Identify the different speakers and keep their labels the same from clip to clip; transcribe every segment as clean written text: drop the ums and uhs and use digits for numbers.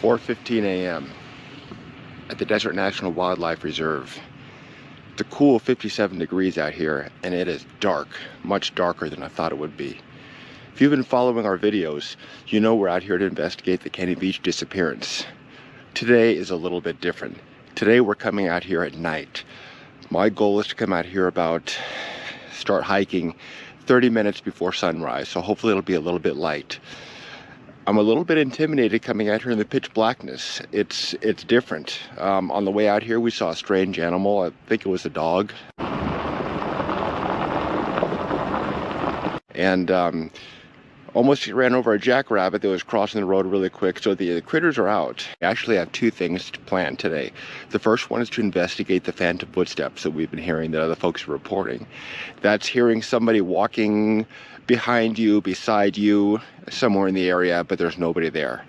Speaker 1: 4:15 a.m. at the Desert National Wildlife Reserve. It's a cool 57 degrees out here, and it is dark, much darker than I thought it would be. If you've been following our videos, you know we're out here to investigate the Kenny Veach disappearance. Today is a little bit different. Today we're coming out here at night. My goal is to come out here start hiking 30 minutes before sunrise, so hopefully it'll be a little bit light. I'm a little bit intimidated coming out here in the pitch blackness. It's different. On the way out here we saw a strange animal. I think it was a dog. And almost ran over a jackrabbit that was crossing the road really quick. So the critters are out. I actually have two things to plan today. The first one is to investigate the phantom footsteps that we've been hearing that other folks are reporting. That's hearing somebody walking behind you, beside you, somewhere in the area, but there's nobody there.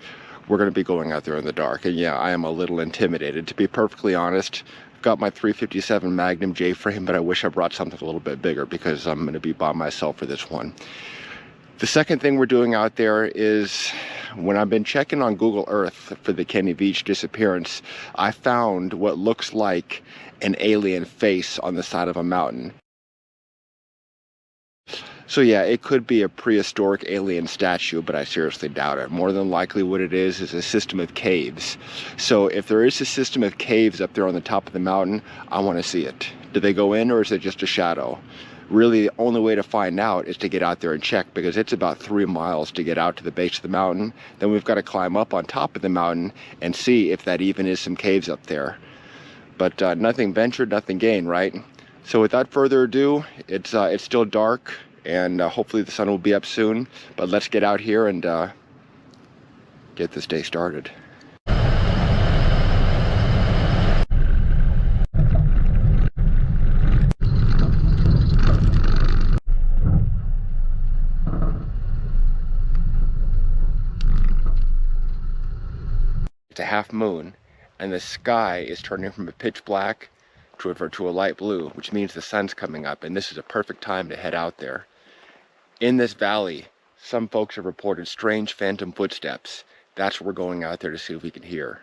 Speaker 1: We're going to be going out there in the dark, and yeah, I am a little intimidated, to be perfectly honest. I've got my 357 Magnum J frame, but I wish I brought something a little bit bigger because I'm going to be by myself for this one. The second thing we're doing out there is, when I've been checking on Google Earth for the Kenny Veach disappearance, I found what looks like an alien face on the side of a mountain. So yeah, it could be a prehistoric alien statue, but I seriously doubt it. More than likely what it is a system of caves. So if there is a system of caves up there on the top of the mountain, I want to see it. Do they go in, or is it just a shadow? Really, the only way to find out is to get out there and check, because it's about 3 miles to get out to the base of the mountain. Then we've got to climb up on top of the mountain and see if that even is some caves up there. But nothing ventured, nothing gained, right? So without further ado, it's still dark, and hopefully the sun will be up soon. But let's get out here and get this day started. It's a half moon, and the sky is turning from a pitch black to a light blue, which means the sun's coming up, and this is a perfect time to head out there. In this valley, some folks have reported strange phantom footsteps. That's what we're going out there to see if we can hear.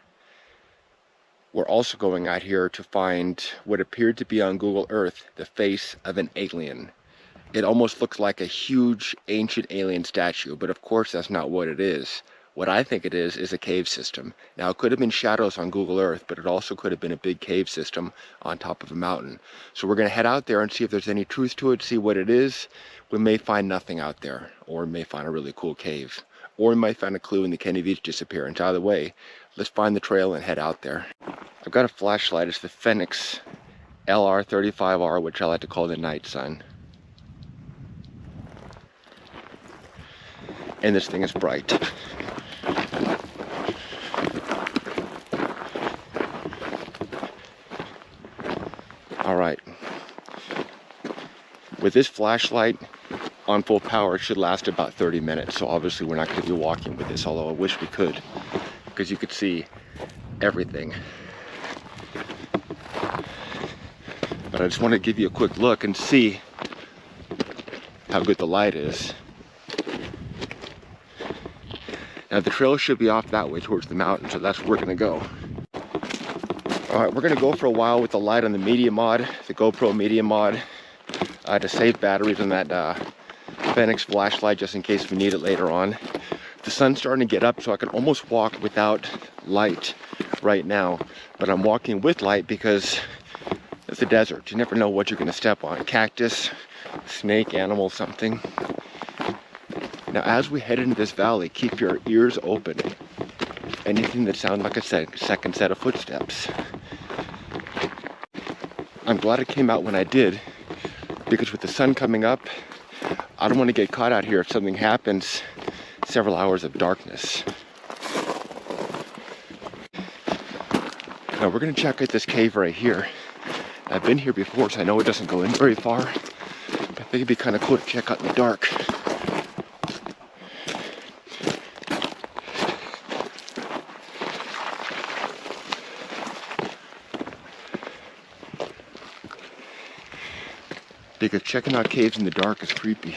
Speaker 1: We're also going out here to find what appeared to be on Google Earth the face of an alien. It almost looks like a huge ancient alien statue, but of course that's not what it is. What I think it is a cave system. Now, it could have been shadows on Google Earth, but it also could have been a big cave system on top of a mountain. So we're going to head out there and see if there's any truth to it, see what it is. We may find nothing out there, or we may find a really cool cave, or we might find a clue in the Kenny Veach disappearance. Either way, let's find the trail and head out there. I've got a flashlight. It's the Phoenix LR35R, which I like to call the night sun. And this thing is bright. All right, with this flashlight on full power, it should last about 30 minutes. So obviously we're not going to be walking with this, although I wish we could, because you could see everything. But I just want to give you a quick look and see how good the light is. Now the trail should be off that way towards the mountain, so that's where we're going to go. All right, we're going to go for a while with the light on the media mod, the GoPro media mod, to save batteries on that Phoenix flashlight just in case we need it later on. The sun's starting to get up, so I can almost walk without light right now, but I'm walking with light because it's the desert. You never know what you're going to step on. Cactus, snake, animal, something. Now, as we head into this valley, keep your ears open. Anything that sounds like a second set of footsteps. I'm glad I came out when I did, because with the sun coming up, I don't want to get caught out here if something happens. Several hours of darkness. Now we're going to check out this cave right here. I've been here before, so I know it doesn't go in very far, but I think it'd be kind of cool to check out in the dark. Because checking out caves in the dark is creepy.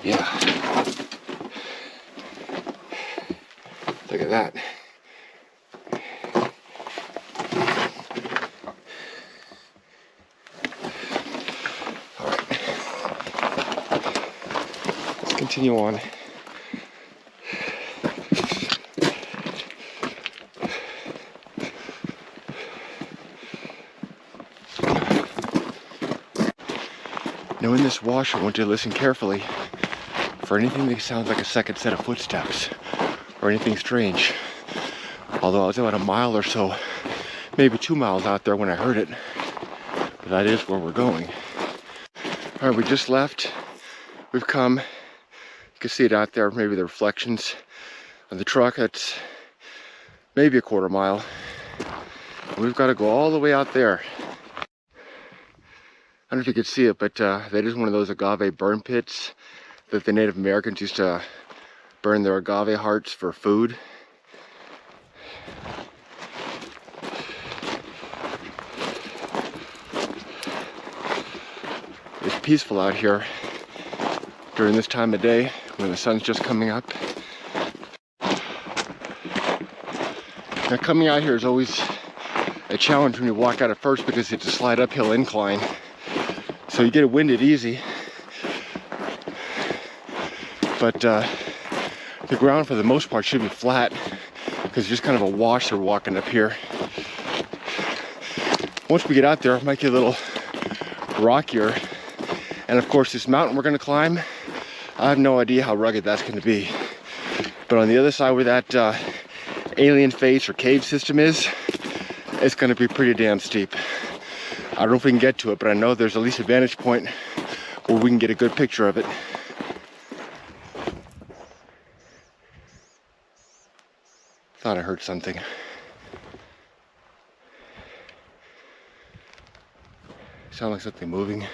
Speaker 1: Yeah. Look at that. All right. Let's continue on. Now in this wash, I want you to listen carefully for anything that sounds like a second set of footsteps or anything strange. Although I was about a mile or so, maybe 2 miles out there when I heard it. But that is where we're going. All right, we just left. We've come. You can see it out there, maybe the reflections of the truck. It's maybe a 1/4 mile. We've got to go all the way out there. I don't know if you could see it, but that is one of those agave burn pits that the Native Americans used to burn their agave hearts for food. It's peaceful out here during this time of day when the sun's just coming up. Now coming out here is always a challenge when you walk out at first because it's a slight uphill incline. So you get winded easy, but the ground for the most part should be flat because it's just kind of a wash we're walking up here. Once we get out there, it might get a little rockier. And of course, this mountain we're going to climb, I have no idea how rugged that's going to be. But on the other side where that alien face or cave system is, it's going to be pretty damn steep. I don't know if we can get to it, but I know there's at least a vantage point where we can get a good picture of it. Thought I heard something. Sound like something moving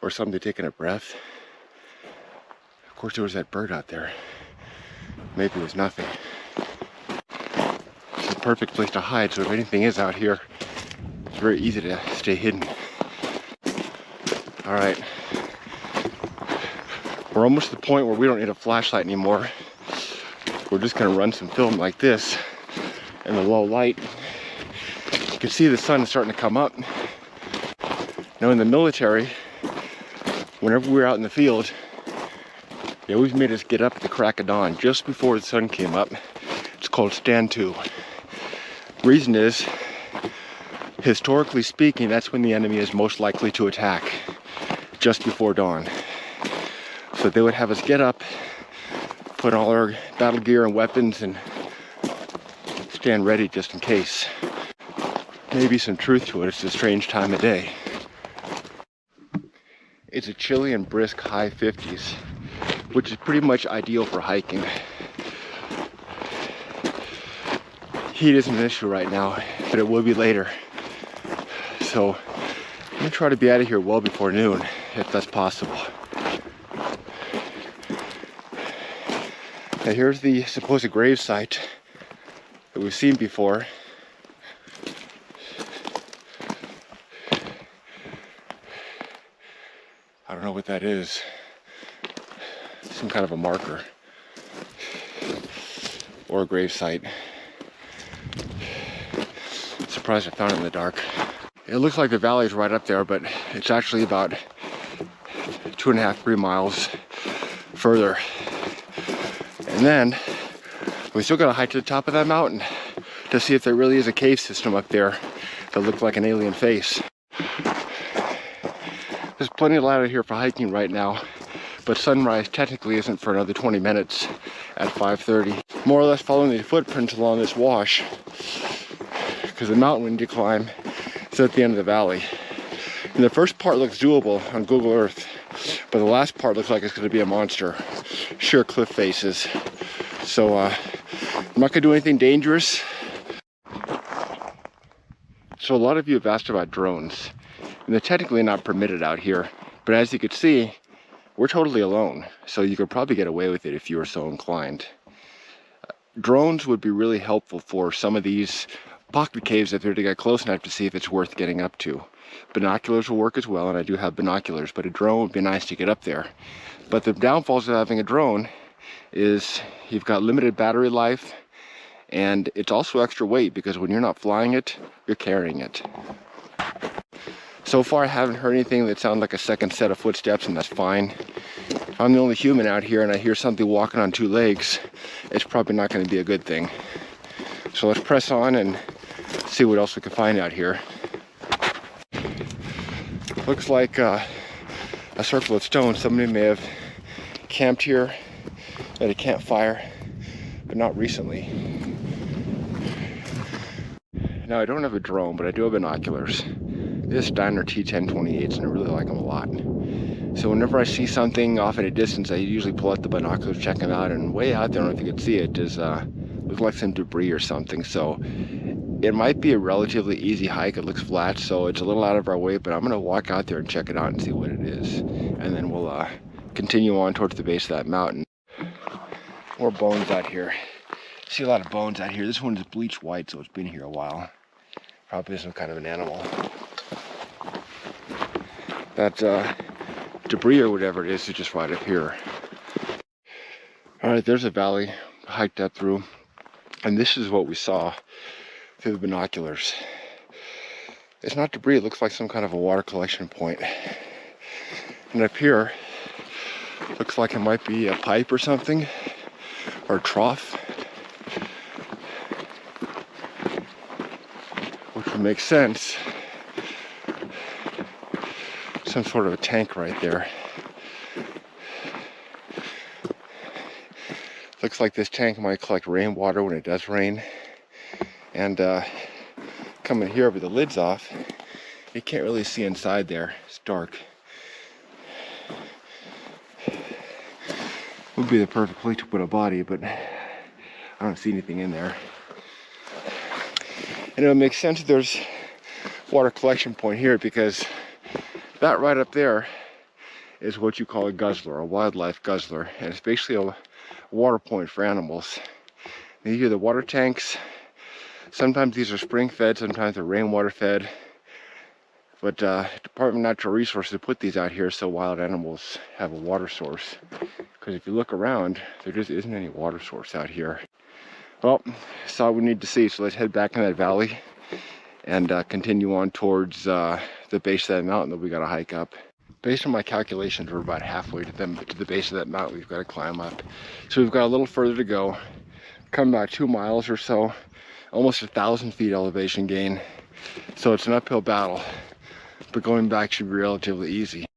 Speaker 1: or something taking a breath. Of course, there was that bird out there. Maybe it was nothing. It's a perfect place to hide, so if anything is out here, it's very easy to stay hidden. All right. We're almost to the point where we don't need a flashlight anymore. We're just gonna run some film like this in the low light. You can see the sun is starting to come up. Now in the military, whenever we were out in the field, they always made us get up at the crack of dawn, just before the sun came up. It's called stand to. Reason is, historically speaking, that's when the enemy is most likely to attack, just before dawn. So they would have us get up, put all our battle gear and weapons, and stand ready just in case. Maybe some truth to it. It's a strange time of day. It's a chilly and brisk high 50s, which is pretty much ideal for hiking. Heat isn't an issue right now, but it will be later. So I'm gonna try to be out of here well before noon, if that's possible. Now here's the supposed grave site that we've seen before. I don't know what that is. Some kind of a marker or a grave site. Surprised I found it in the dark. It looks like the valley is right up there, but it's actually about 2.5, 3 miles further. And then we still gotta hike to the top of that mountain to see if there really is a cave system up there that looks like an alien face. There's plenty of light out here for hiking right now, but sunrise technically isn't for another 20 minutes at 5:30. More or less following the footprints along this wash, because the mountain we need to climb is at the end of the valley. And the first part looks doable on Google Earth, but the last part looks like it's going to be a monster. Sheer cliff faces. So I'm not going to do anything dangerous. So a lot of you have asked about drones, and they're technically not permitted out here, but as you can see, we're totally alone, so you could probably get away with it if you were so inclined. Drones would be really helpful for some of these pocket caves if they're to get close enough to see if it's worth getting up to. Binoculars will work as well, and I do have binoculars, but a drone would be nice to get up there. But the downfalls of having a drone is you've got limited battery life, and it's also extra weight because when you're not flying it, you're carrying it. So far I haven't heard anything that sounds like a second set of footsteps, and that's fine. If I'm the only human out here and I hear something walking on two legs, it's probably not going to be a good thing. So let's press on and see what else we can find out here. Looks like a circle of stone. Somebody may have camped here at a campfire, but not recently. Now I don't have a drone, but I do have binoculars. This Steiner T1028s, and I really like them a lot. So whenever I see something off at a distance, I usually pull out the binoculars, check them out, and way out there, I don't know if you can see it, is looks like some debris or something. So it might be a relatively easy hike. It looks flat, so it's a little out of our way, but I'm gonna walk out there and check it out and see what it is. And then we'll continue on towards the base of that mountain. More bones out here. See a lot of bones out here. This one is bleached white, so it's been here a while. Probably some kind of an animal. That debris or whatever it is just right up here. All right, there's a valley I hiked up through, and this is what we saw through the binoculars. It's not debris, it looks like some kind of a water collection point. And up here, looks like it might be a pipe or something, or a trough, which would make sense. Some sort of a tank right there. Looks like this tank might collect rainwater when it does rain. And coming here with the lids off, you can't really see inside there. It's dark. Would be the perfect place to put a body, but I don't see anything in there. And it would make sense if there's water collection point here, because that right up there is what you call a guzzler, a wildlife guzzler, and it's basically a water point for animals. You hear the water tanks. Sometimes these are spring fed, sometimes they're rainwater fed. But Department of Natural Resources put these out here so wild animals have a water source. Because if you look around, there just isn't any water source out here. Well, that's all we need to see, so let's head back in that valley and continue on towards the base of that mountain that we gotta hike up. Based on my calculations, we're about halfway to the base of that mountain we've got to climb up. So we've got a little further to go. Come about 2 miles or so, almost 1,000 feet elevation gain. So it's an uphill battle, but going back should be relatively easy.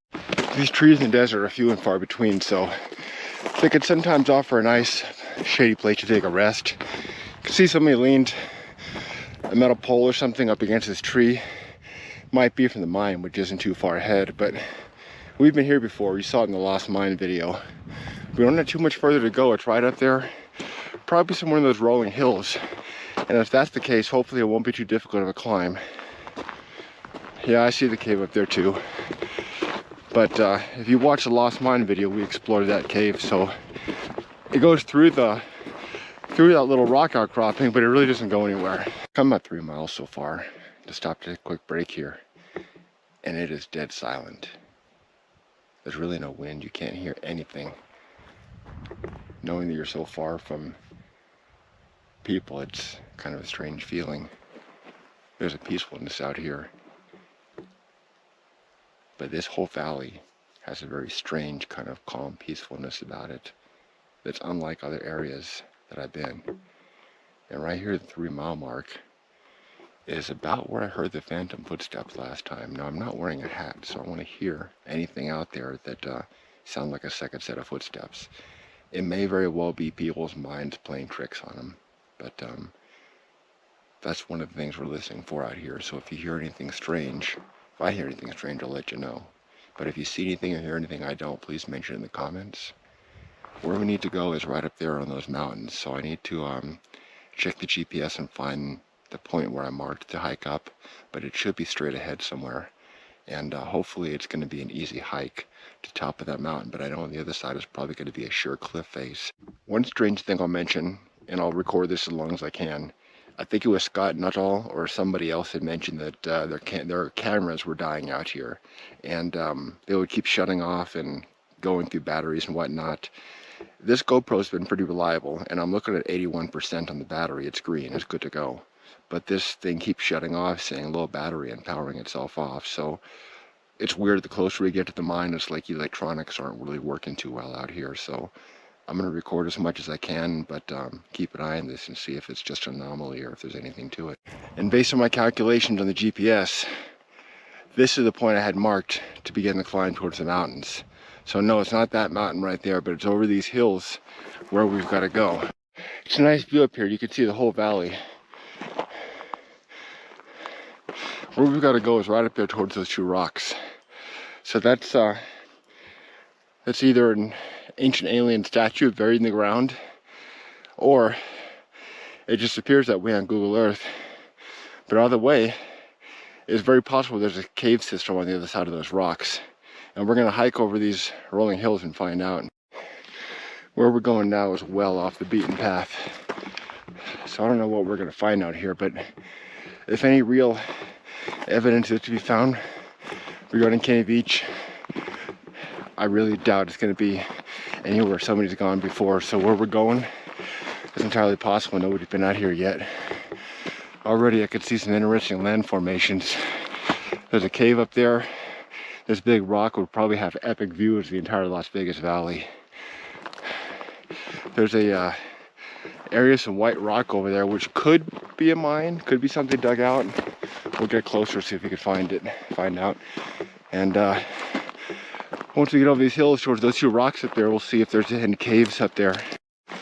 Speaker 1: These trees in the desert are few and far between, so they could sometimes offer a nice shady place to take a rest. You can see somebody leaned a metal pole or something up against this tree. Might be from the mine, which isn't too far ahead, but we've been here before. You saw it in the Lost Mine video. We don't have too much further to go. It's right up there, probably somewhere in those rolling hills. And if that's the case, hopefully it won't be too difficult of a climb. Yeah, I see the cave up there too. But if you watch the Lost Mine video, we explored that cave. So it goes through that little rock outcropping, but it really doesn't go anywhere. Come about 3 miles so far. Just stop to take a quick break here. And it is dead silent. There's really no wind. You can't hear anything. Knowing that you're so far from people, it's kind of a strange feeling. There's a peacefulness out here. But this whole valley has a very strange kind of calm peacefulness about it that's unlike other areas that I've been. And right here at the 3 mile mark is about where I heard the phantom footsteps last time. Now I'm not wearing a hat, so I want to hear anything out there that sound like a second set of footsteps. It may very well be people's minds playing tricks on them, but that's one of the things we're listening for out here. So if you hear anything strange, if I hear anything strange, I'll let you know. But if you see anything or hear anything I don't, please mention it in the comments. Where we need to go is right up there on those mountains, so I need to check the GPS and find the point where I marked to hike up, but it should be straight ahead somewhere. And hopefully it's going to be an easy hike to the top of that mountain, but I know on the other side is probably going to be a sheer cliff face. One strange thing I'll mention, and I'll record this as long as I can, I think it was Scott Nuttall or somebody else had mentioned that their cameras were dying out here, and they would keep shutting off and going through batteries and whatnot. This GoPro's been pretty reliable, and I'm looking at 81% on the battery. It's green, it's good to go. But this thing keeps shutting off, saying low battery and powering itself off. So it's weird, the closer we get to the mine, it's like electronics aren't really working too well out here. So I'm going to record as much as I can, but keep an eye on this and see if it's just an anomaly or if there's anything to it. And based on my calculations on the GPS, this is the point I had marked to begin the climb towards the mountains. So no, it's not that mountain right there, but it's over these hills where we've got to go. It's a nice view up here. You can see the whole valley. Where we've got to go is right up there towards those 2 rocks. So that's either an ancient alien statue buried in the ground, or it just appears that way on Google Earth. But either way, it's very possible there's a cave system on the other side of those rocks. And we're going to hike over these rolling hills and find out. Where we're going now is well off the beaten path. So I don't know what we're going to find out here, but if any real evidence is to be found regarding Kenny Veach, I really doubt it's going to be anywhere somebody's gone before. So where we're going is entirely possible. Nobody's been out here yet. Already I could see some interesting land formations. There's a cave up there. This big rock would probably have epic views of the entire Las Vegas Valley. There's a area of some white rock over there, which could be a mine, could be something dug out. We'll get closer, see if we can find out. And once we get over these hills towards those 2 rocks up there, we'll see if there's any caves up there.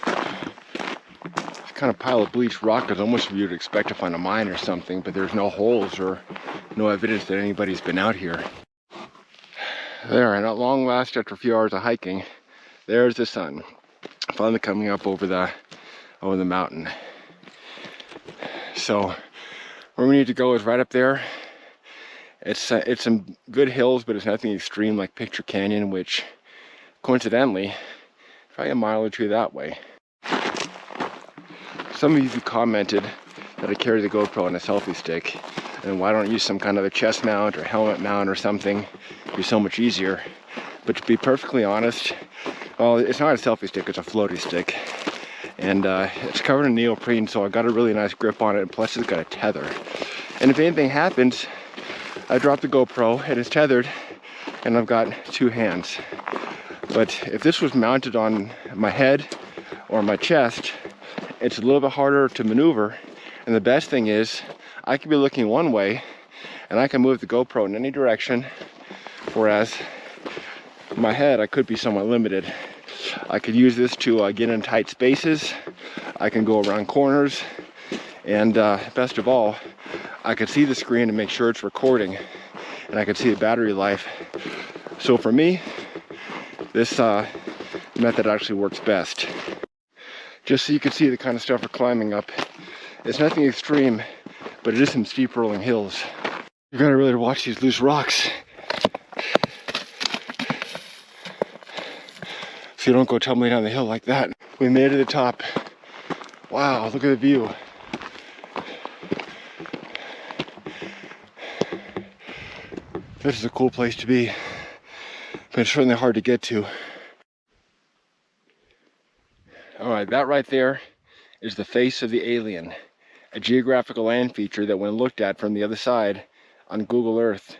Speaker 1: This kind of pile of bleached rock is almost what you'd expect to find a mine or something, but there's no holes or no evidence that anybody's been out here. There, and at long last, after a few hours of hiking, there's the sun finally coming up over the mountain. So where we need to go is right up there. It's some good hills, but it's nothing extreme like Picture Canyon, which coincidentally, probably a mile or 2 that way. Some of you commented that I carry the GoPro on a selfie stick, and why don't I use some kind of a chest mount or helmet mount or something? It'd be so much easier. But to be perfectly honest, well, it's not a selfie stick, it's a floaty stick. And it's covered in neoprene, so I got a really nice grip on it, and plus it's got a tether. And if anything happens, I drop the GoPro, it is tethered, and I've got 2 hands. But if this was mounted on my head or my chest, it's a little bit harder to maneuver. And the best thing is, I could be looking one way, and I can move the GoPro in any direction, whereas my head, I could be somewhat limited. I could use this to get in tight spaces. I can go around corners, and best of all, I could see the screen and make sure it's recording, and I could see the battery life. So for me, this method actually works best. Just so you can see the kind of stuff we're climbing up. It's nothing extreme, but it is some steep rolling hills. You gotta really watch these loose rocks, so you don't go tumbling down the hill like that. We made it to the top. Wow, look at the view. This is a cool place to be, but it's certainly hard to get to. All right, that right there is the face of the alien, a geographical land feature that when looked at from the other side on Google Earth,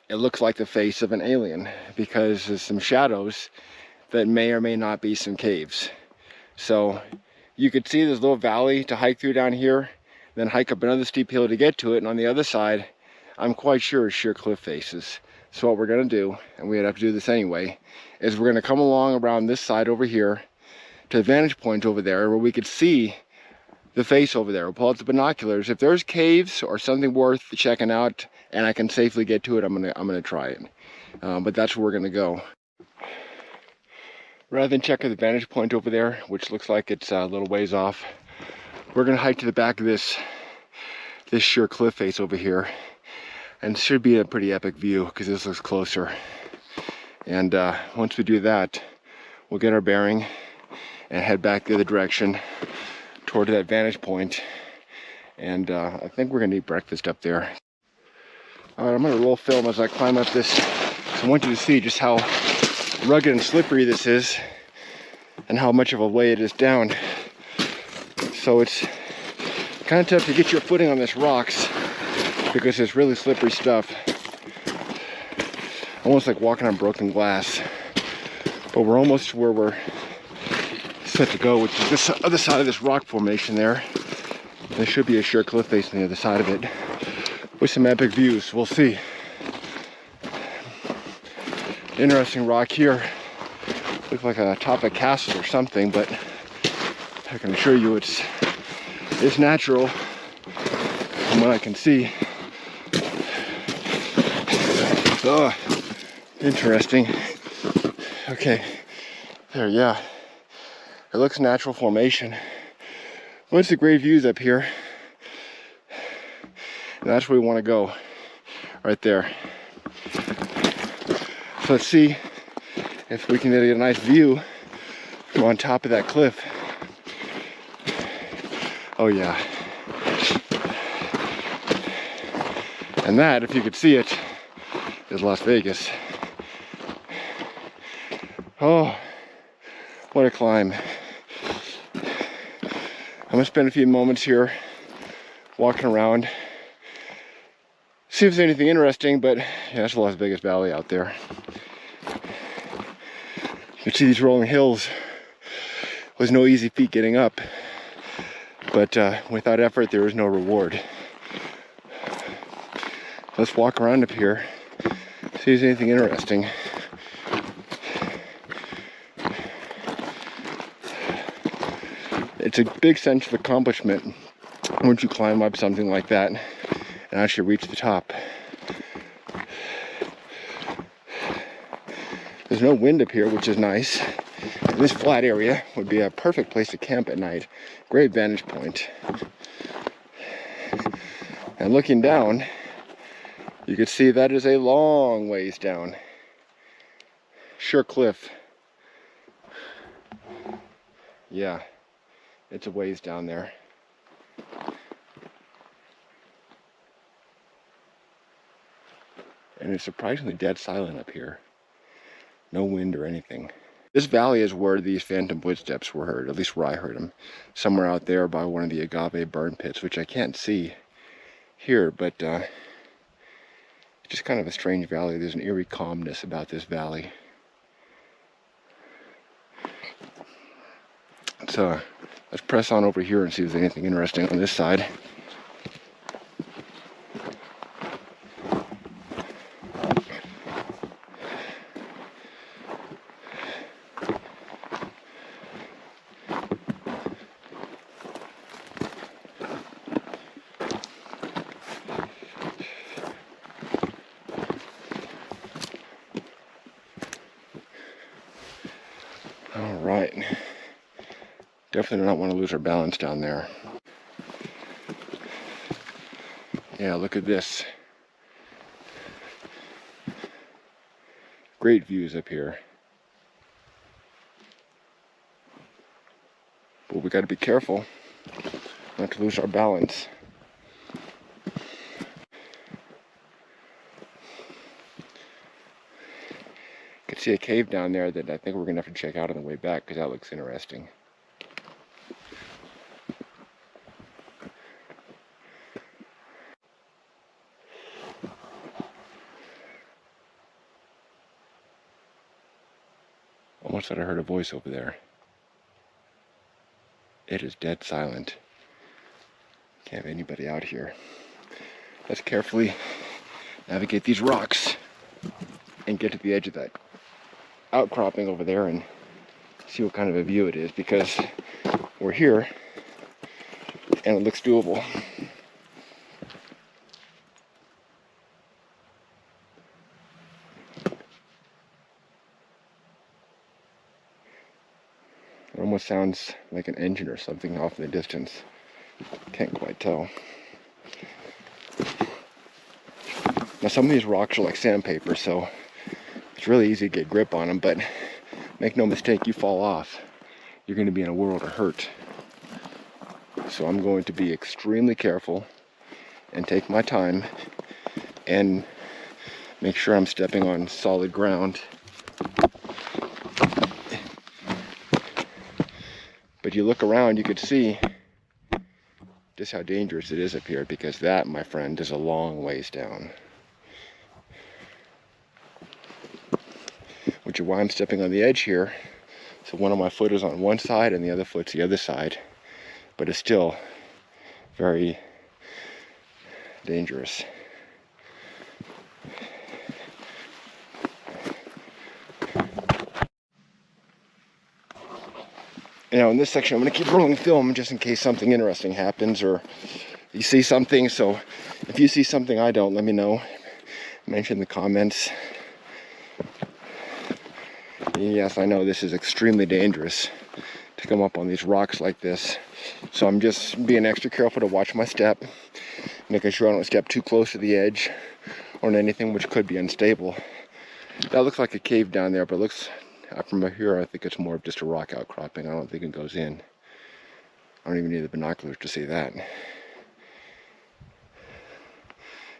Speaker 1: it looks like the face of an alien because there's some shadows that may or may not be some caves. So you could see this little valley to hike through down here, then hike up another steep hill to get to it, and on the other side, I'm quite sure is sheer cliff faces. So what we're gonna do, and we'd have to do this anyway, is we're gonna come along around this side over here to the vantage point over there where we could see the face over there. We'll pull out the binoculars. If there's caves or something worth checking out and I can safely get to it, I'm gonna try it. But that's where we're gonna go. Rather than check at the vantage point over there, which looks like it's a little ways off, we're gonna hike to the back of this sheer cliff face over here. And it should be a pretty epic view because this looks closer. And once we do that, we'll get our bearing and head back the other direction toward that vantage point. And I think we're gonna eat breakfast up there. All right, I'm gonna roll film as I climb up this. So I want you to see just how rugged and slippery this is and how much of a way it is down. So it's kind of tough to get your footing on this rocks because it's really slippery stuff. Almost like walking on broken glass. But we're almost where we're set to go, which is this other side of this rock formation there. There should be a sheer cliff face on the other side of it with some epic views. We'll see. Interesting rock here. Looks like a top of a castle or something, but I can assure you it's natural from what I can see. Oh, interesting. Okay, there, yeah. It looks natural formation. Bunch of great views up here. And that's where we want to go, right there. So let's see if we can get a nice view from on top of that cliff. Oh yeah. And that, if you could see it, is Las Vegas. Oh, what a climb. I'm gonna spend a few moments here walking around. See if there's anything interesting, but yeah, that's the Las Vegas Valley out there. You can see these rolling hills. It was no easy feat getting up, but without effort, there is no reward. Let's walk around up here, see if there's anything interesting. It's a big sense of accomplishment once you climb up something like that and actually reach the top. There's no wind up here, which is nice. This flat area would be a perfect place to camp at night. Great vantage point. And looking down, you can see that is a long ways down. Sure cliff. Yeah, it's a ways down there. And it's surprisingly dead silent up here. No wind or anything. This valley is where these phantom footsteps were heard, at least where I heard them. Somewhere out there by one of the agave burn pits, which I can't see here, but it's just kind of a strange valley. There's an eerie calmness about this valley. So let's press on over here and see if there's anything interesting on this side. All right. Definitely do not want to lose our balance down there. Yeah, look at this. Great views up here. But we got to be careful not to lose our balance. You can see a cave down there that I think we're going to have to check out on the way back because that looks interesting. Almost thought I heard a voice over there. It is dead silent. Can't have anybody out here. Let's carefully navigate these rocks and get to the edge of that outcropping over there and see what kind of a view it is, because we're here and it looks doable. It almost sounds like an engine or something off in the distance. Can't quite tell. Now some of these rocks are like sandpaper, so it's really easy to get grip on them, but make no mistake, you fall off, you're going to be in a world of hurt. So I'm going to be extremely careful and take my time and make sure I'm stepping on solid ground. But you look around, you could see just how dangerous it is up here, because that, my friend, is a long ways down. Which is why I'm stepping on the edge here. So one of my foot is on one side and the other foot's the other side. But it's still very dangerous. Now in this section, I'm going to keep rolling film just in case something interesting happens or you see something. So if you see something I don't, let me know. Mention in the comments. Yes, I know this is extremely dangerous to come up on these rocks like this. So I'm just being extra careful to watch my step, making sure I don't step too close to the edge or on anything which could be unstable. That looks like a cave down there, but it looks from here, I think it's more of just a rock outcropping. I don't think it goes in. I don't even need the binoculars to see that.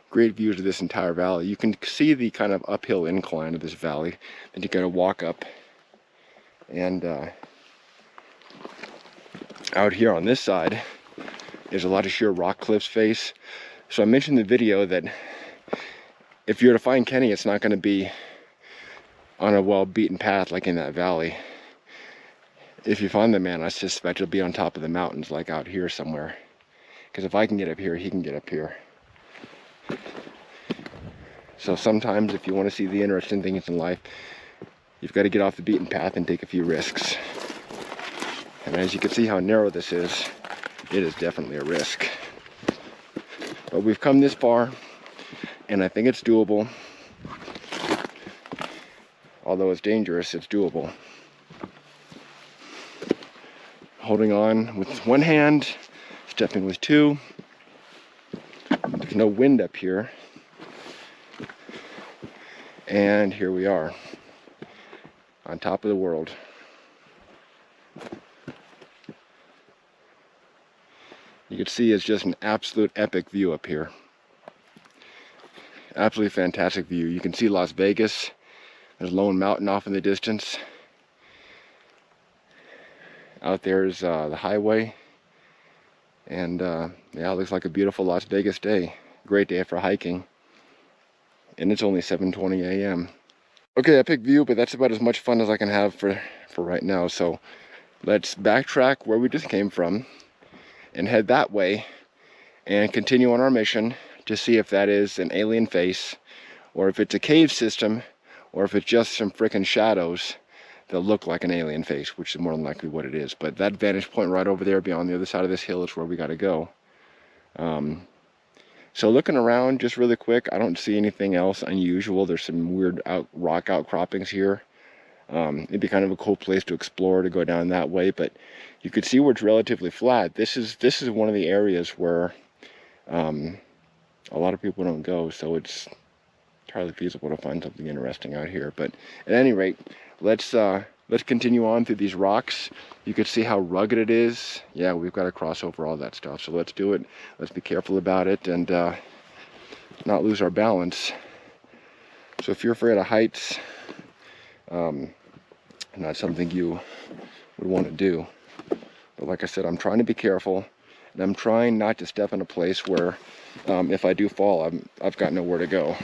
Speaker 1: Great views of this entire valley. You can see the kind of uphill incline of this valley. Then you gotta walk up. And out here on this side, there's a lot of sheer rock cliffs face. So I mentioned in the video that if you're to find Kenny, it's not gonna be on a well-beaten path like in that valley. If you find the man, I suspect it'll be on top of the mountains, like out here somewhere. Because if I can get up here, he can get up here. So sometimes if you want to see the interesting things in life, you've got to get off the beaten path and take a few risks. And as you can see how narrow this is, it is definitely a risk. But we've come this far, and I think it's doable. Although it's dangerous, it's doable. Holding on with one hand, stepping with two. There's no wind up here. And here we are, on top of the world. You can see it's just an absolute epic view up here. Absolutely fantastic view. You can see Las Vegas. There's Lone Mountain off in the distance. Out there is the highway. And yeah, it looks like a beautiful Las Vegas day. Great day for hiking. And it's only 7:20 a.m. Okay, epic view, but that's about as much fun as I can have for right now. So let's backtrack where we just came from and head that way and continue on our mission to see if that is an alien face, or if it's a cave system, or if it's just some frickin' shadows that look like an alien face, which is more than likely what it is. But that vantage point right over there beyond the other side of this hill is where we got to go. So looking around just really quick, I don't see anything else unusual. There's some weird rock outcroppings here. It'd be kind of a cool place to explore, to go down that way, but you could see where it's relatively flat. This is one of the areas where a lot of people don't go, so it's entirely feasible to find something interesting out here. But at any rate, let's continue on through these rocks. You can see how rugged it is. Yeah, we've got to cross over all that stuff, so let's do it. Let's be careful about it and not lose our balance. So if you're afraid of heights, not something you would want to do. But like I said, I'm trying to be careful, and I'm trying not to step in a place where if I do fall, I've got nowhere to go.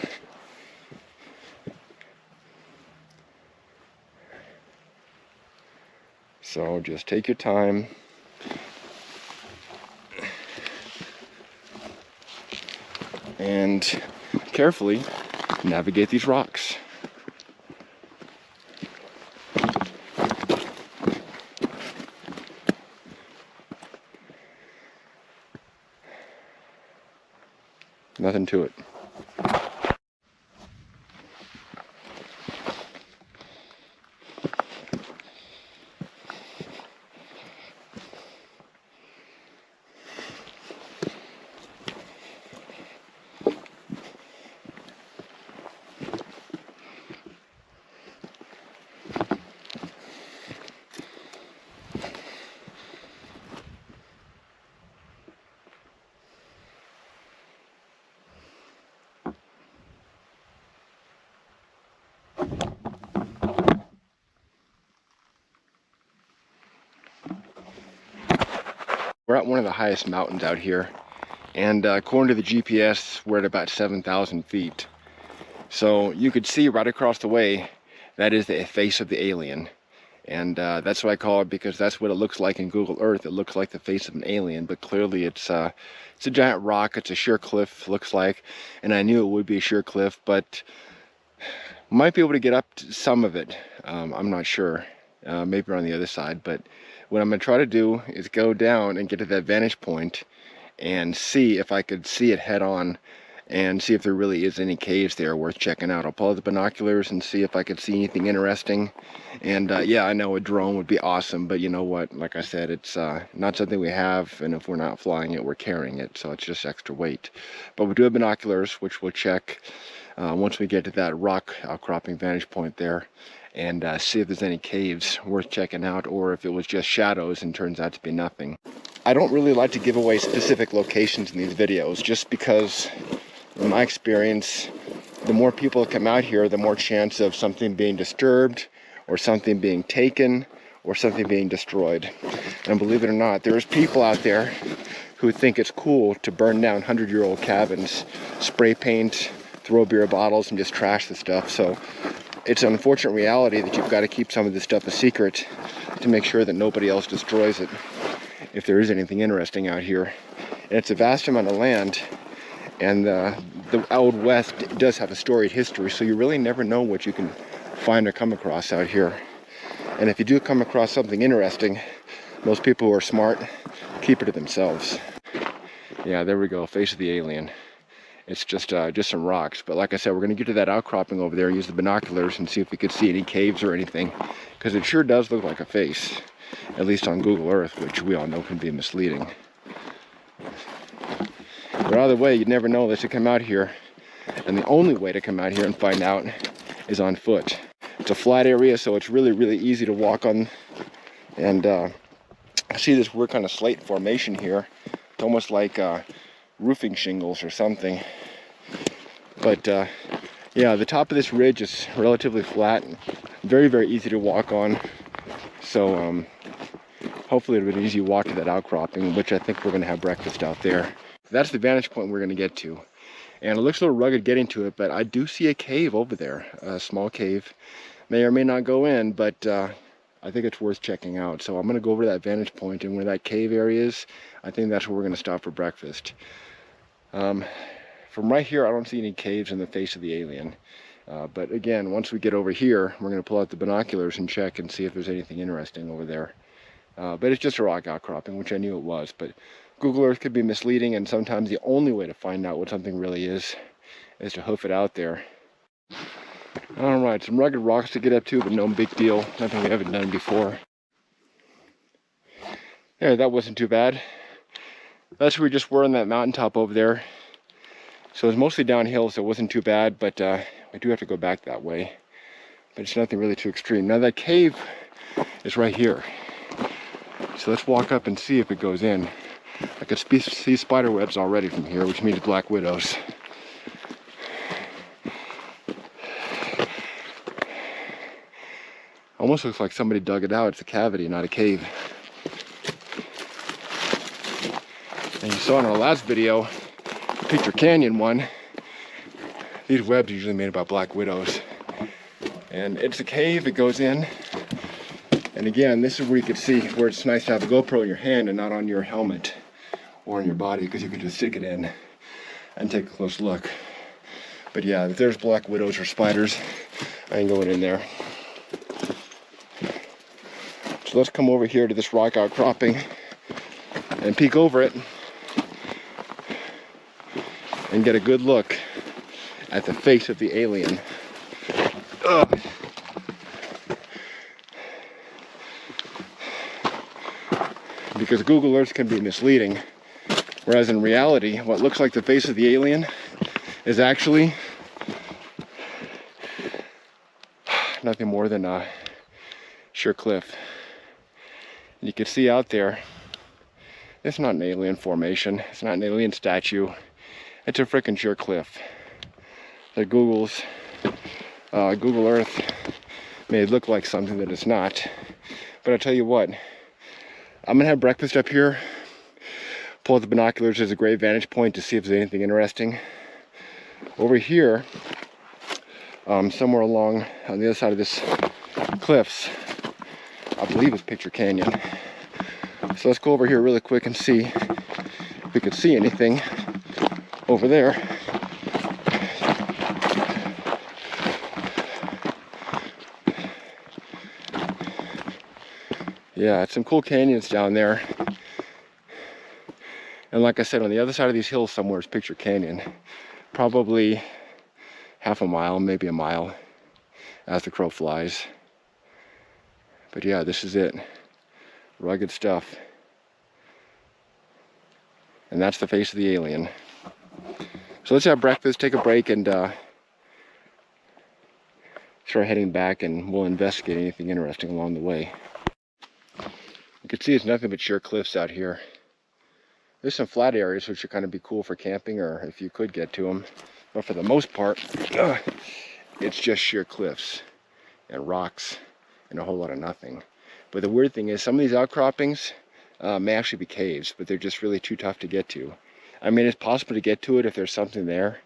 Speaker 1: So just take your time. And carefully navigate these rocks. Nothing to it. We're at one of the highest mountains out here, and according to the GPS, we're at about 7,000 feet. So you could see right across the way, that is the face of the alien. And that's what I call it, because that's what it looks like in Google Earth. It looks like the face of an alien, but clearly it's a giant rock. It's a sheer cliff, looks like, and I knew it would be a sheer cliff, but might be able to get up to some of it. I'm not sure. Maybe on the other side, but what I'm gonna try to do is go down and get to that vantage point and see if I could see it head on and see if there really is any caves there worth checking out. I'll pull out the binoculars and see if I could see anything interesting. And yeah, I know a drone would be awesome, but you know what, like I said, it's not something we have, and if we're not flying it, we're carrying it, so it's just extra weight. But we do have binoculars, which we'll check once we get to that rock outcropping vantage point there, and see if there's any caves worth checking out, or if it was just shadows and turns out to be nothing. I don't really like to give away specific locations in these videos, just because in my experience, the more people that come out here, the more chance of something being disturbed, or something being taken, or something being destroyed. And believe it or not, there's people out there who think it's cool to burn down 100-year-old cabins, spray paint, throw beer bottles, and just trash the stuff. So it's an unfortunate reality that you've got to keep some of this stuff a secret to make sure that nobody else destroys it if there is anything interesting out here. And it's a vast amount of land, and the Old West does have a storied history, so you really never know what you can find or come across out here. And if you do come across something interesting, most people who are smart keep it to themselves. Yeah, there we go, face of the alien. It's just some rocks, but like I said, we're going to get to that outcropping over there, use the binoculars, and see if we could see any caves or anything, because it sure does look like a face, at least on Google Earth, which we all know can be misleading. But either way, you'd never know unless you come out here, and the only way to come out here and find out is on foot. It's a flat area, so it's really, really easy to walk on, and I see this weird kind of slate formation here. It's almost like roofing shingles or something, but yeah, the top of this ridge is relatively flat and very, very easy to walk on, so hopefully it'll be an easy walk to that outcropping, which I think we're going to have breakfast out there. That's the vantage point we're going to get to, and it looks a little rugged getting to it, but I do see a cave over there, a small cave. May or may not go in, but I think it's worth checking out. So I'm going to go over to that vantage point, and where that cave area is, I think that's where we're going to stop for breakfast. From right here, I don't see any caves in the face of the alien. But again, once we get over here, we're going to pull out the binoculars and check and see if there's anything interesting over there. But it's just a rock outcropping, which I knew it was. But Google Earth could be misleading, and sometimes the only way to find out what something really is to hoof it out there. Alright, some rugged rocks to get up to, but no big deal. Nothing we haven't done before. Yeah, that wasn't too bad. That's where we just were on that mountaintop over there. So it's mostly downhill, so it wasn't too bad, but we do have to go back that way. But it's nothing really too extreme. Now that cave is right here. So let's walk up and see if it goes in. I could see spider webs already from here, which means black widows. Almost looks like somebody dug it out. It's a cavity, not a cave. And you saw in our last video, the Picture Canyon one, these webs are usually made by black widows. And it's a cave, it goes in. And again, this is where you can see where it's nice to have a GoPro in your hand and not on your helmet or on your body, because you can just stick it in and take a close look. But yeah, if there's black widows or spiders, I ain't going in there. So let's come over here to this rock outcropping and peek over it and get a good look at the face of the alien. Ugh. Because Google Earth can be misleading, whereas in reality, what looks like the face of the alien is actually nothing more than a sheer cliff. And you can see out there, it's not an alien formation, it's not an alien statue, it's a frickin' sheer cliff that Google Earth made look like something that it's not. But I tell you what, I'm gonna have breakfast up here, Pull out the binoculars as a great vantage point to see if there's anything interesting. Over here, somewhere along on the other side of this cliffs, I believe it's Picture Canyon. So let's go over here really quick and see if we could see anything over there. Yeah, it's some cool canyons down there. And like I said, on the other side of these hills somewhere is Picture Canyon. Probably half a mile, maybe a mile, as the crow flies. But yeah, this is it. Rugged stuff. And that's the face of the alien. So let's have breakfast, take a break, and start heading back, and we'll investigate anything interesting along the way. You can see it's nothing but sheer cliffs out here. There's some flat areas which would kind of be cool for camping, or if you could get to them. But for the most part, it's just sheer cliffs and rocks and a whole lot of nothing. But the weird thing is, some of these outcroppings may actually be caves, but they're just really too tough to get to. I mean, it's possible to get to it if there's something there.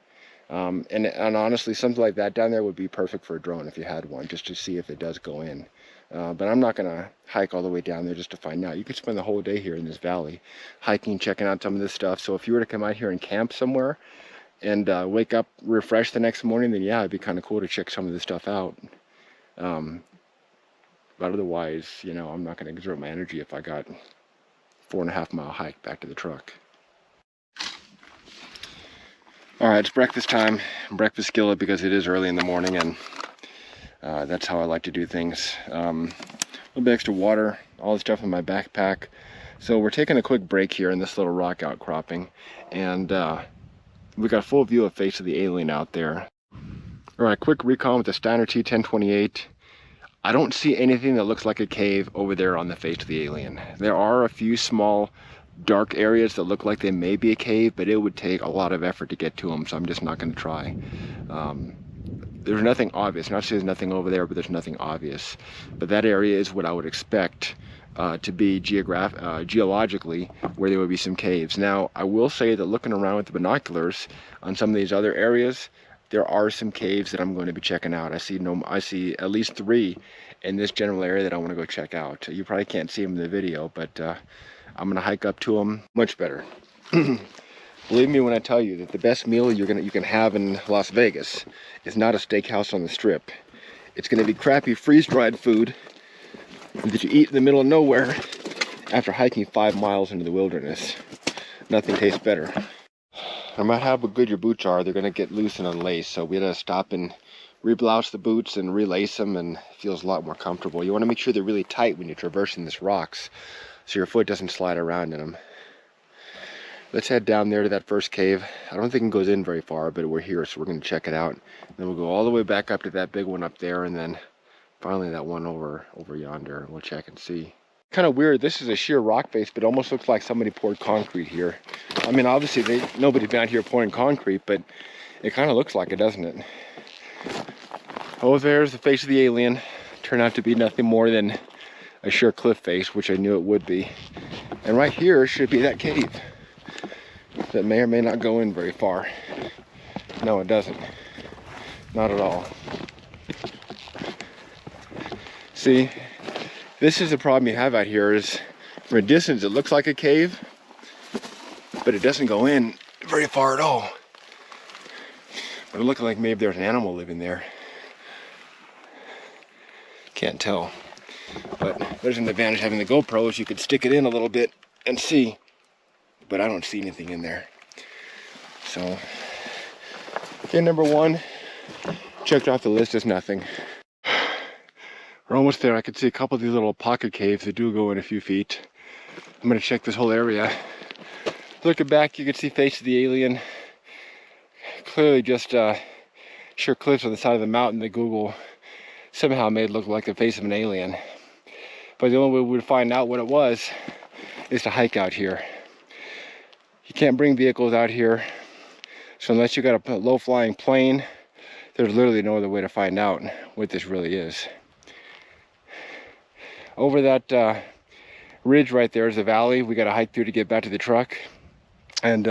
Speaker 1: And honestly, something like that down there would be perfect for a drone if you had one, just to see if it does go in. But I'm not going to hike all the way down there just to find out. You could spend the whole day here in this valley, hiking, checking out some of this stuff. So if you were to come out here and camp somewhere and wake up refreshed the next morning, then yeah, it'd be kind of cool to check some of this stuff out. But otherwise, you know, I'm not going to exert my energy if I got 4.5 mile hike back to the truck. All right, it's breakfast time. Breakfast skillet, because it is early in the morning, and that's how I like to do things. A little bit extra water, all the stuff in my backpack. So we're taking a quick break here in this little rock outcropping, and we got a full view of face of the alien out there. All right, quick recon with the Steiner T1028. I don't see anything that looks like a cave over there on the face of the alien. There are a few small dark areas that look like they may be a cave, but it would take a lot of effort to get to them, so I'm just not going to try. There's nothing obvious. Not to say there's nothing over there, but there's nothing obvious. But that area is what I would expect to be geologically where there would be some caves. Now, I will say that looking around with the binoculars on some of these other areas, there are some caves that I'm going to be checking out. I see at least 3 in this general area that I want to go check out. You probably can't see them in the video, but I'm going to hike up to them much better. Believe me when I tell you that the best meal you can have in Las Vegas is not a steakhouse on the Strip. It's going to be crappy freeze-dried food that you eat in the middle of nowhere after hiking 5 miles into the wilderness. Nothing tastes better. No matter how good your boots are, they're going to get loose and unlaced. So we got to stop and reblouse the boots and relace them, and it feels a lot more comfortable. You want to make sure they're really tight when you're traversing these rocks, so your foot doesn't slide around in them. Let's head down there to that first cave. I don't think it goes in very far, but we're here, so we're going to check it out. And then we'll go all the way back up to that big one up there, and then finally that one over yonder. We'll check and see. Kind of weird. This is a sheer rock face, but it almost looks like somebody poured concrete here. I mean, obviously nobody's been out here pouring concrete, but it kind of looks like it, doesn't it? Oh, there's the face of the alien. Turned out to be nothing more than a sheer cliff face, which I knew it would be. And right here should be that cave that may or may not go in very far. No, it doesn't. Not at all. See, this is the problem you have out here, is from a distance it looks like a cave, but it doesn't go in very far at all. But it looks like maybe there's an animal living there. Can't tell. But there's an advantage having the GoPro, is you could stick it in a little bit and see. But I don't see anything in there. So, okay, number 1, checked off the list as nothing. We're almost there. I can see a couple of these little pocket caves that do go in a few feet. I'm gonna check this whole area. Looking back, you can see face of the alien. Clearly just sheer cliffs on the side of the mountain that Google somehow made look like the face of an alien. But the only way we would find out what it was is to hike out here. You can't bring vehicles out here, so unless you got a low-flying plane, there's literally no other way to find out what this really is. Over that ridge right there is a valley we got to hike through to get back to the truck. And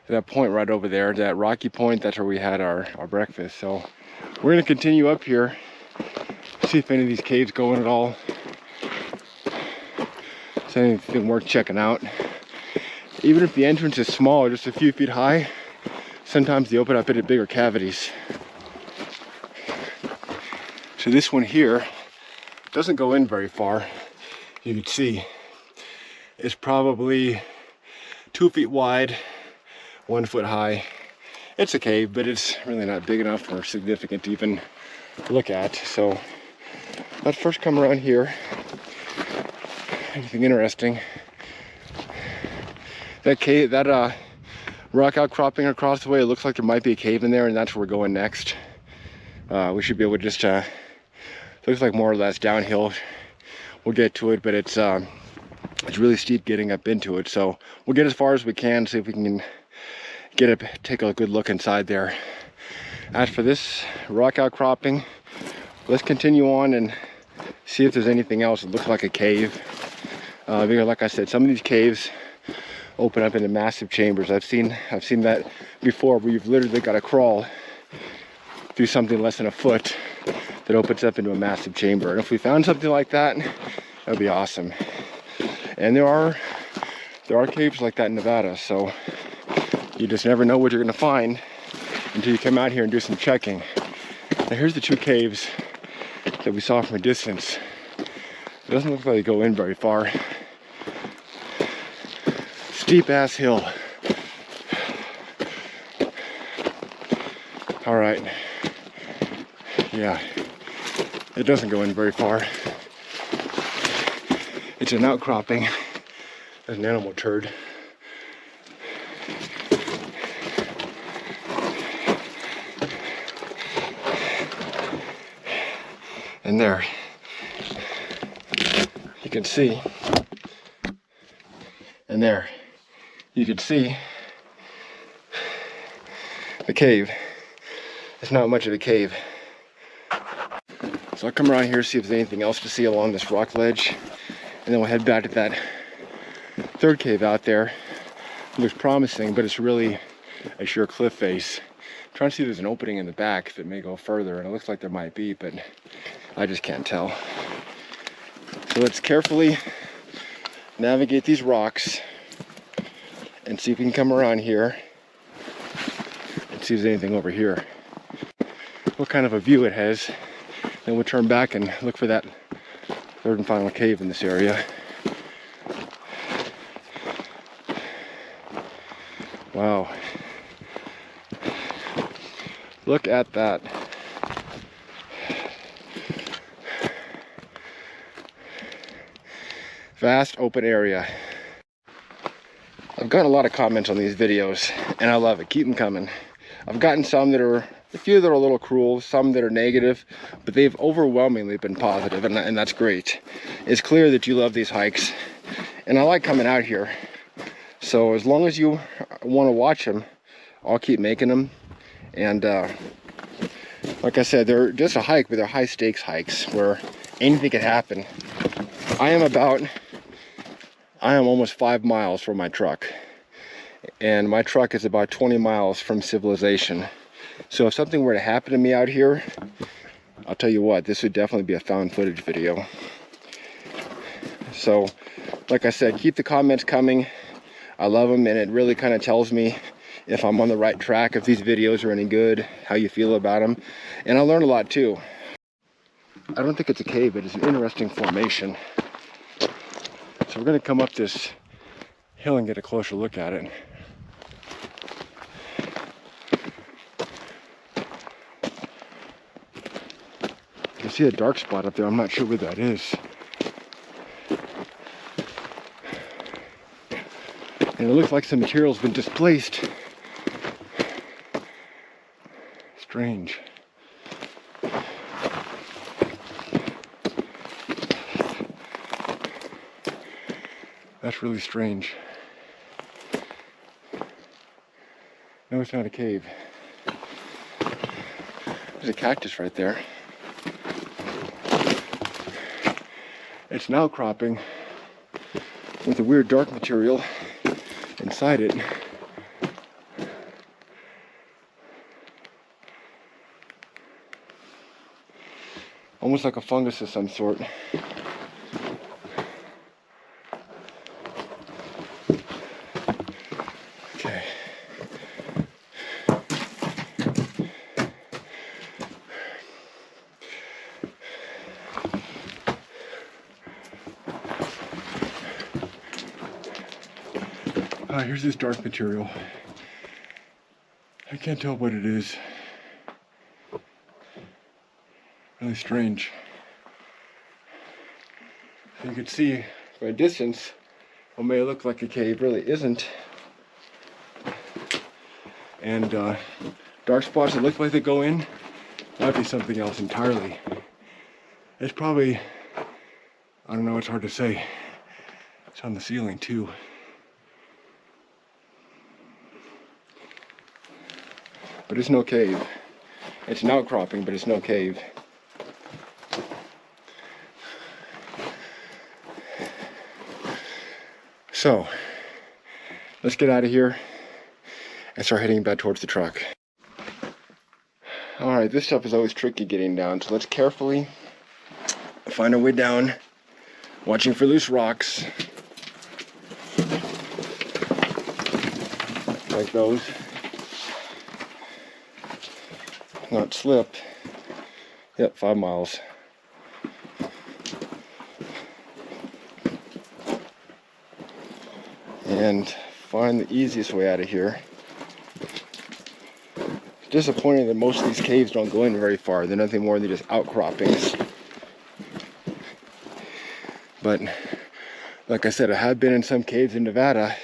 Speaker 1: that point right over there, that rocky point, that's where we had our breakfast. So we're gonna continue up here, see if any of these caves go in at all. Is anything worth checking out? Even if the entrance is small, just a few feet high, sometimes they open up into bigger cavities. So this one here doesn't go in very far. You can see it's probably 2 feet wide, 1 foot high. It's a cave, but it's really not big enough or significant to even look at. So let's first come around here. Anything interesting? That cave, that rock outcropping across the way, it looks like there might be a cave in there, and that's where we're going next. We should be able to just, looks like more or less downhill. We'll get to it, but it's really steep getting up into it. So we'll get as far as we can, see if we can take a good look inside there. As for this rock outcropping, let's continue on and see if there's anything else that looks like a cave. Because like I said, some of these caves open up into massive chambers. I've seen that before, where you've literally got to crawl through something less than a foot that opens up into a massive chamber. And if we found something like that, that'd be awesome. And there are caves like that in Nevada, so you just never know what you're gonna find until you come out here and do some checking. Now here's the two caves that we saw from a distance. It doesn't look like they go in very far. Steep ass hill. All right. Yeah, it doesn't go in very far. It's an outcropping. There's an animal turd. And there, you can see, and there, you can see the cave. It's not much of a cave. So I'll come around here, see if there's anything else to see along this rock ledge, and then we'll head back to that third cave out there. It looks promising, but it's really a sheer cliff face. I'm trying to see if there's an opening in the back that may go further, and it looks like there might be, but I just can't tell. So let's carefully navigate these rocks and see if we can come around here and see if there's anything over here. What kind of a view it has. Then we'll turn back and look for that third and final cave in this area. Wow. Look at that. Vast open area. I've gotten a lot of comments on these videos, and I love it. Keep them coming. I've gotten some that are, a few that are a little cruel, some that are negative, but they've overwhelmingly been positive, and that's great. It's clear that you love these hikes, and I like coming out here. So as long as you want to watch them, I'll keep making them. And like I said, they're just a hike, but they're high stakes hikes where anything could happen. I am almost 5 miles from my truck, and my truck is about 20 miles from civilization. So if something were to happen to me out here, I'll tell you what, this would definitely be a found footage video. So like I said, keep the comments coming. I love them, and it really kind of tells me if I'm on the right track, if these videos are any good, how you feel about them. And I learned a lot too. I don't think it's a cave, but it's an interesting formation. So we're going to come up this hill and get a closer look at it. You can see a dark spot up there. I'm not sure where that is. And it looks like some material's been displaced. Strange. That's really strange. No, it's not a cave. There's a cactus right there. It's an outcropping with a weird dark material. inside it. Almost like a fungus of some sort. Okay. Here's this dark material. I can't tell what it is. Really strange. You can see from a distance what may look like a cave really isn't. And dark spots that look like they go in might be something else entirely. It's probably, I don't know, it's hard to say. It's on the ceiling too. But it's no cave. It's an outcropping, but it's no cave. So, let's get out of here and start heading back towards the truck. Alright, this stuff is always tricky getting down, so let's carefully find our way down, watching for loose rocks. Like those. Not slip. Yep, 5 miles. And find the easiest way out of here. It's disappointing that most of these caves don't go in very far. They're nothing more than just outcroppings. But like I said, I have been in some caves in Nevada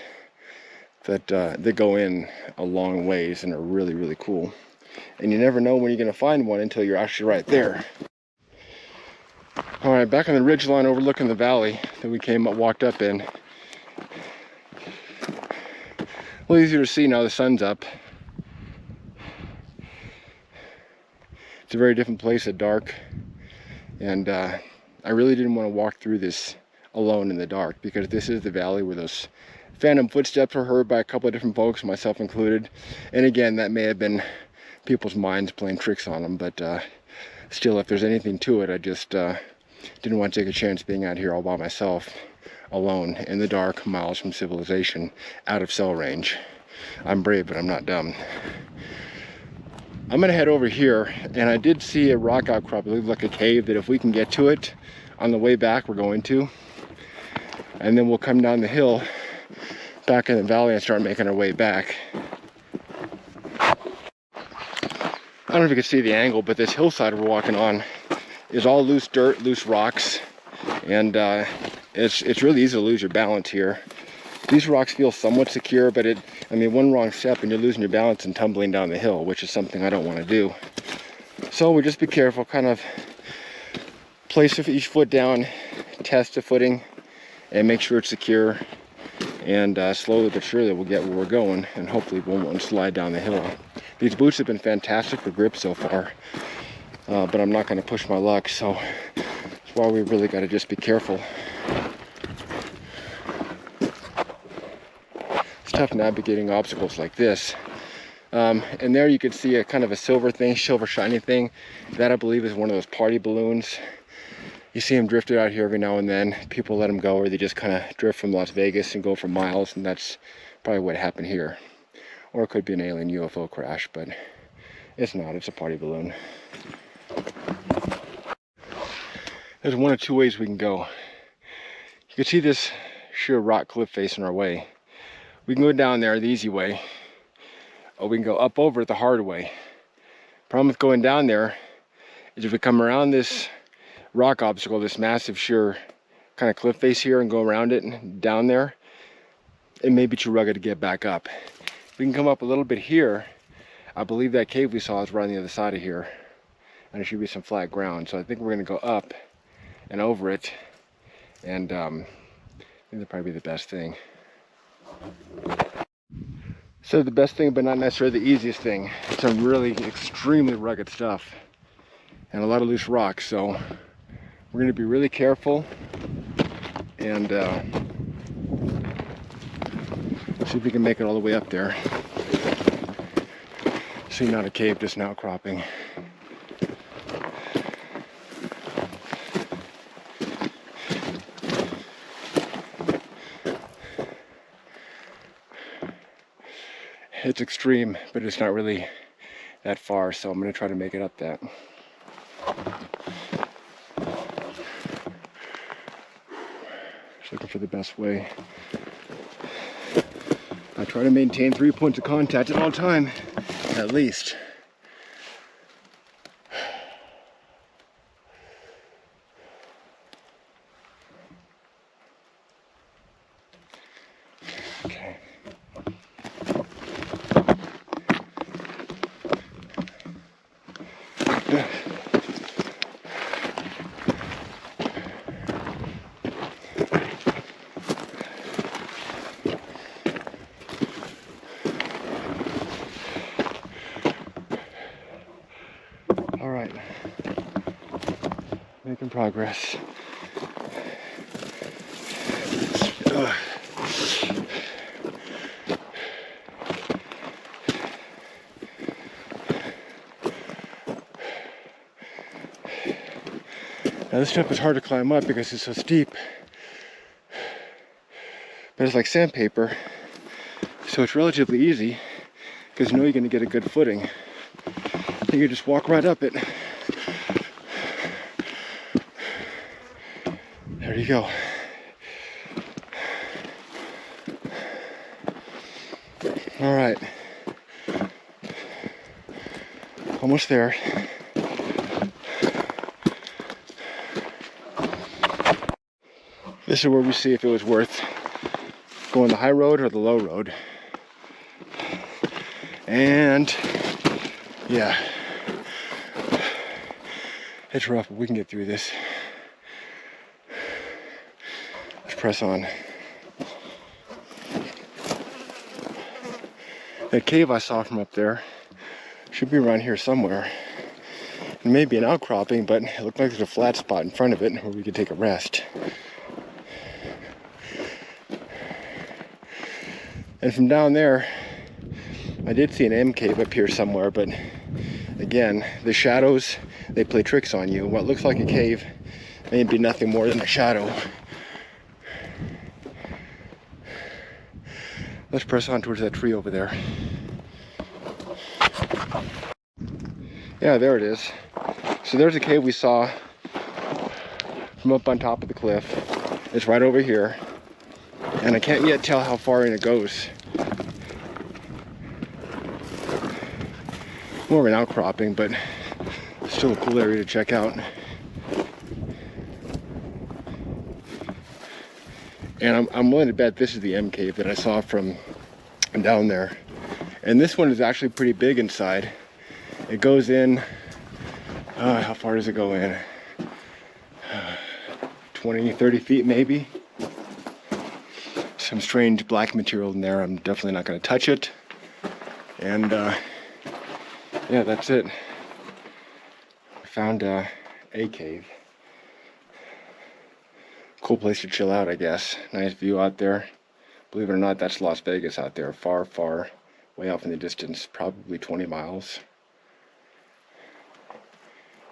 Speaker 1: that they go in a long ways and are really, really cool. And you never know when you're going to find one until you're actually right there. All right, back on the ridge line overlooking the valley that we walked up in. A little easier to see now the sun's up. It's a very different place at dark. And I really didn't want to walk through this alone in the dark, because this is the valley where those phantom footsteps were heard by a couple of different folks, myself included. And again, that may have been people's minds playing tricks on them, but still, if there's anything to it, I just didn't want to take a chance being out here all by myself, alone, in the dark, miles from civilization, out of cell range. I'm brave, but I'm not dumb. I'm gonna head over here, and I did see a rock outcrop. It looked like a cave that if we can get to it on the way back, we're going to. And then we'll come down the hill back in the valley and start making our way back. I don't know if you can see the angle, but this hillside we're walking on is all loose dirt, loose rocks, and it's really easy to lose your balance here. These rocks feel somewhat secure, but one wrong step and you're losing your balance and tumbling down the hill, which is something I don't want to do. So we just be careful, kind of place each foot down, test the footing, and make sure it's secure. And slowly but surely we'll get where we're going, and hopefully we won't slide down the hill. These boots have been fantastic for grip so far, but I'm not going to push my luck, so that's why we really got to just be careful. It's tough navigating obstacles like this. And there you can see a kind of a silver shiny thing. That, I believe, is one of those party balloons. You see them drifted out here every now and then. People let them go, or they just kind of drift from Las Vegas and go for miles, and that's probably what happened here. Or it could be an alien UFO crash, but it's not. It's a party balloon. There's one of two ways we can go. You can see this sheer rock cliff face in our way. We can go down there the easy way, or we can go up over it the hard way. Problem with going down there is if we come around this rock obstacle, this massive sheer kind of cliff face here, and go around it and down there, it may be too rugged to get back up. We can come up a little bit here. I believe that cave we saw is right on the other side of here, and there should be some flat ground. So I think we're going to go up and over it, and I think that'd probably be the best thing. So the best thing, but not necessarily the easiest thing. It's some really extremely rugged stuff and a lot of loose rocks, so we're going to be really careful and See if we can make it all the way up there. See, not a cave, just an outcropping. It's extreme, but it's not really that far, so I'm going to try to make it up that. Just looking for the best way. I try to maintain 3 points of contact at all time, at least. Okay. All right, making progress. Now this stuff is hard to climb up because it's so steep, but it's like sandpaper, so it's relatively easy because you know you're going to get a good footing. You can just walk right up it. There you go. All right, almost there. This is where we see if it was worth going the high road or the low road. And yeah, it's rough, but we can get through this. Let's press on. That cave I saw from up there should be around here somewhere. It may be an outcropping, but it looked like there's a flat spot in front of it where we could take a rest. And from down there, I did see an M cave up here somewhere, but again, the shadows, they play tricks on you. What looks like a cave may be nothing more than a shadow. Let's press on towards that tree over there. Yeah, there it is. So there's a cave we saw from up on top of the cliff. It's right over here. And I can't yet tell how far in it goes. More of an outcropping, but still a cool area to check out. And I'm willing to bet this is the M cave that I saw from down there. And this one is actually pretty big inside. It goes in, how far does it go in? 20, 30 feet maybe. Some strange black material in there. I'm definitely not going to touch it. And yeah, that's it. I found a cave. Cool place to chill out, I guess. Nice view out there. Believe it or not, that's Las Vegas out there. Far, far, way off in the distance. Probably 20 miles.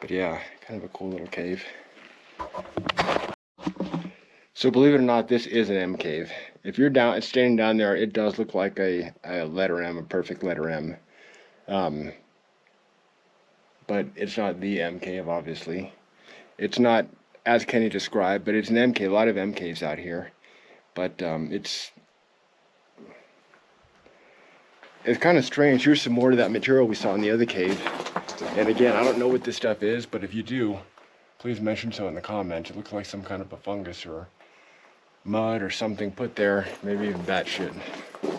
Speaker 1: But yeah, kind of a cool little cave. So believe it or not, this is an M cave. If you're standing down there, it does look like a letter M, a perfect letter M. But it's not the M cave, obviously. It's not as Kenny described, but it's an M cave. A lot of M caves out here. But it's kind of strange. Here's some more of that material we saw in the other cave. And again, I don't know what this stuff is, but if you do, please mention so in the comments. It looks like some kind of a fungus or mud or something put there, maybe even bat shit. The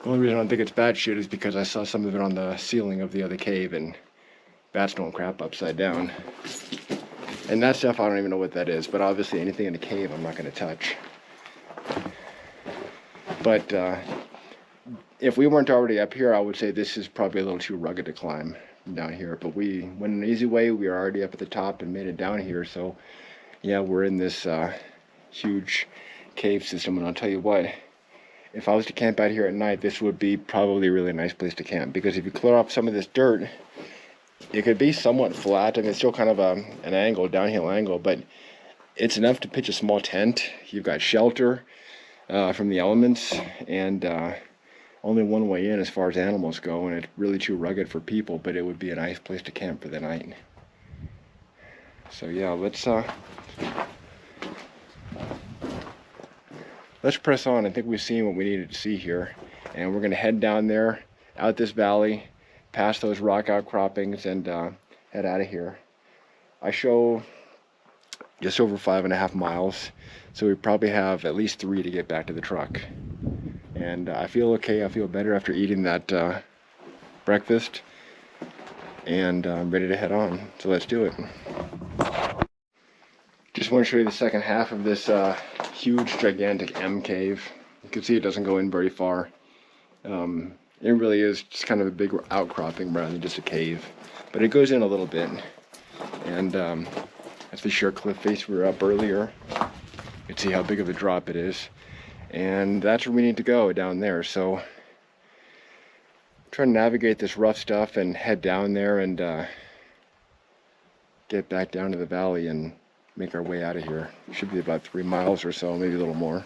Speaker 1: only reason I don't think it's bat shit is because I saw some of it on the ceiling of the other cave, and bats don't crap upside down. And that stuff, I don't even know what that is, but obviously anything in the cave I'm not going to touch. But if we weren't already up here, I would say this is probably a little too rugged to climb down here. But we went an easy way. We were already up at the top and made it down here. So yeah, we're in this huge cave system. And I'll tell you what, if I was to camp out here at night, this would be probably a really nice place to camp, because if you clear off some of this dirt, it could be somewhat flat. I mean, it's still kind of an angle, downhill angle, but it's enough to pitch a small tent. You've got shelter from the elements, and only one way in as far as animals go, and it's really too rugged for people, but it would be a nice place to camp for the night. So yeah, let's press on. I think we've seen what we needed to see here, and we're gonna head down there, out this valley, past those rock outcroppings, and head out of here. I show just over 5.5 miles, so we probably have at least 3 to get back to the truck. And I feel okay. I feel better after eating that breakfast, and I'm ready to head on. So let's do it. Just want to show you the second half of this huge, gigantic M cave. You can see it doesn't go in very far. It really is just kind of a big outcropping rather than just a cave, but it goes in a little bit. And that's the sheer cliff face we were up earlier. You can see how big of a drop it is, and that's where we need to go, down there. So try to navigate this rough stuff and head down there and get back down to the valley and make our way out of here. Should be about 3 miles or so, maybe a little more.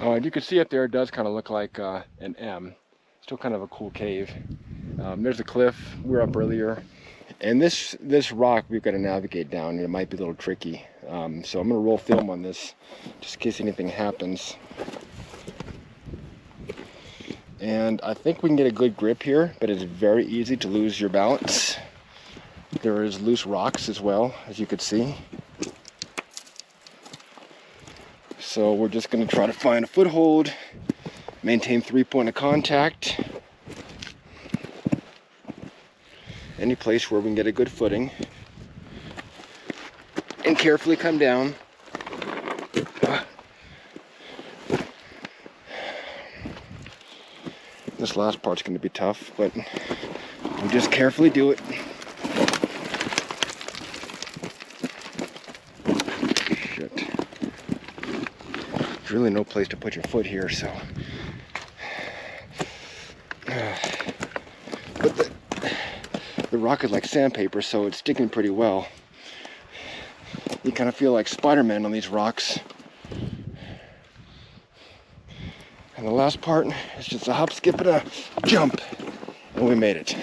Speaker 1: Oh, and you can see up there, it does kind of look like an M. Still kind of a cool cave. There's a cliff. We were up earlier, and this rock we've got to navigate down, and it might be a little tricky. So I'm going to roll film on this just in case anything happens. And I think we can get a good grip here, but it's very easy to lose your balance. There is loose rocks as well, as you could see. So we're just going to try to find a foothold, maintain 3 point of contact. Any place where we can get a good footing, and carefully come down. This last part's going to be tough, but we'll just carefully do it. Shit. There's really no place to put your foot here, so. But the rock is like sandpaper, so it's sticking pretty well. You kind of feel like Spider-Man on these rocks. And the last part is just a hop, skip, and a jump. And we made it.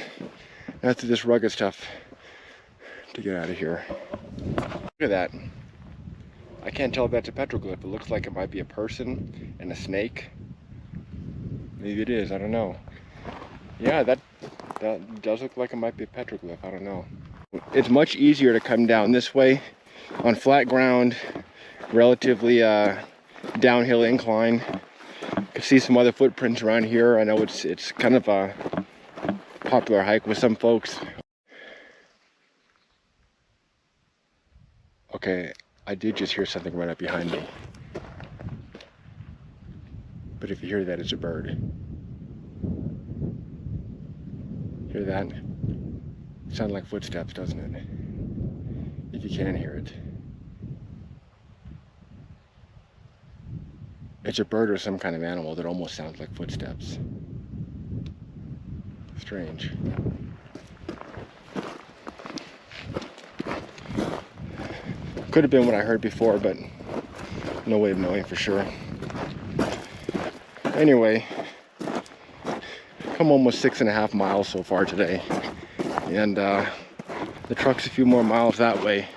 Speaker 1: Now through this rugged stuff to get out of here. Look at that. I can't tell if that's a petroglyph. It looks like it might be a person and a snake. Maybe it is, I don't know. Yeah, that does look like it might be a petroglyph, I don't know. It's much easier to come down this way on flat ground, relatively downhill incline. You can see some other footprints around here. I know it's kind of a popular hike with some folks. Okay, I did just hear something right up behind me. But if you hear that, it's a bird. Hear that? Sounds like footsteps, doesn't it? If you can hear it. It's a bird or some kind of animal that almost sounds like footsteps. Strange. Could have been what I heard before, but no way of knowing for sure. Anyway, come almost 6.5 miles so far today, and the truck's a few more miles that way,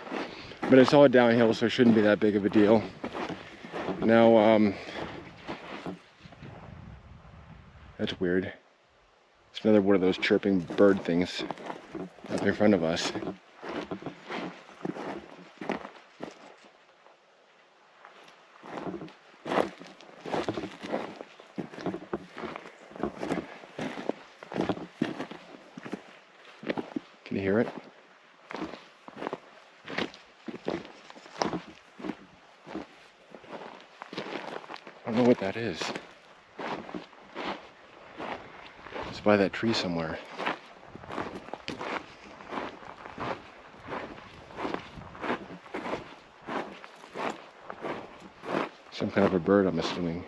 Speaker 1: but it's all downhill, so it shouldn't be that big of a deal. Now, that's weird. It's another one of those chirping bird things up in front of us. Can you hear it? I don't know what that is. It's by that tree somewhere. Some kind of a bird, I'm assuming.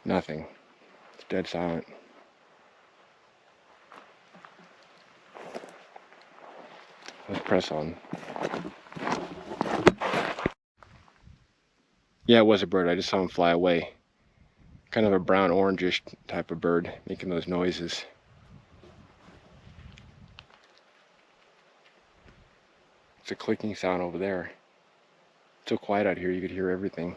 Speaker 1: Nothing. It's dead silent. Let's press on. Yeah, it was a bird. I just saw him fly away. Kind of a brown orangish type of bird, making those noises. It's a clicking sound over there. It's so quiet out here, you could hear everything.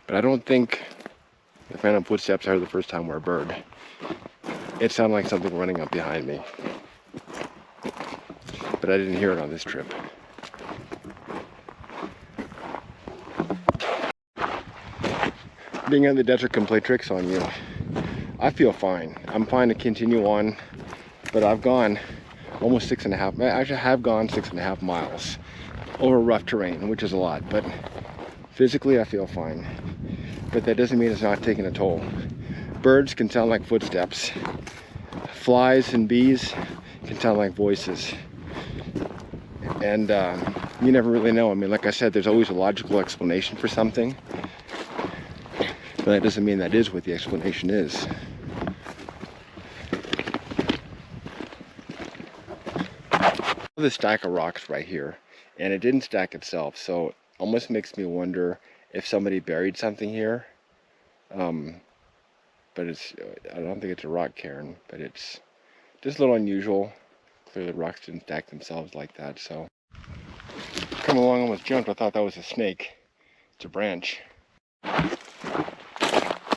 Speaker 1: But I don't think the phantom footsteps I heard the first time were a bird. It sounded like something running up behind me. But I didn't hear it on this trip. Being on the desert can play tricks on you. I feel fine. I'm fine to continue on, but I've gone almost 6.5, actually I have gone 6.5 miles over rough terrain, which is a lot, but physically I feel fine. But that doesn't mean it's not taking a toll. Birds can sound like footsteps. Flies and bees can sound like voices. And you never really know. I mean, like I said, there's always a logical explanation for something. But that doesn't mean that is what the explanation is. This stack of rocks right here, and it didn't stack itself, so it almost makes me wonder if somebody buried something here. But I don't think it's a rock cairn, but it's just a little unusual. Clearly the rocks didn't stack themselves like that, so. Come along, almost jumped. I thought that was a snake. It's a branch.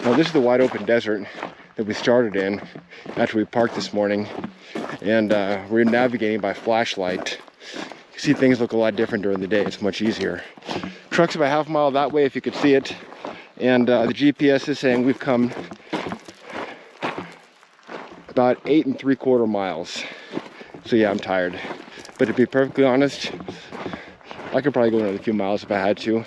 Speaker 1: Now this is the wide open desert that we started in after we parked this morning, and we're navigating by flashlight. You see things look a lot different during the day. It's much easier. Truck's about half a mile that way if you could see it, and the GPS is saying we've come about 8 3/4 miles. So yeah, I'm tired. But to be perfectly honest, I could probably go another few miles if I had to.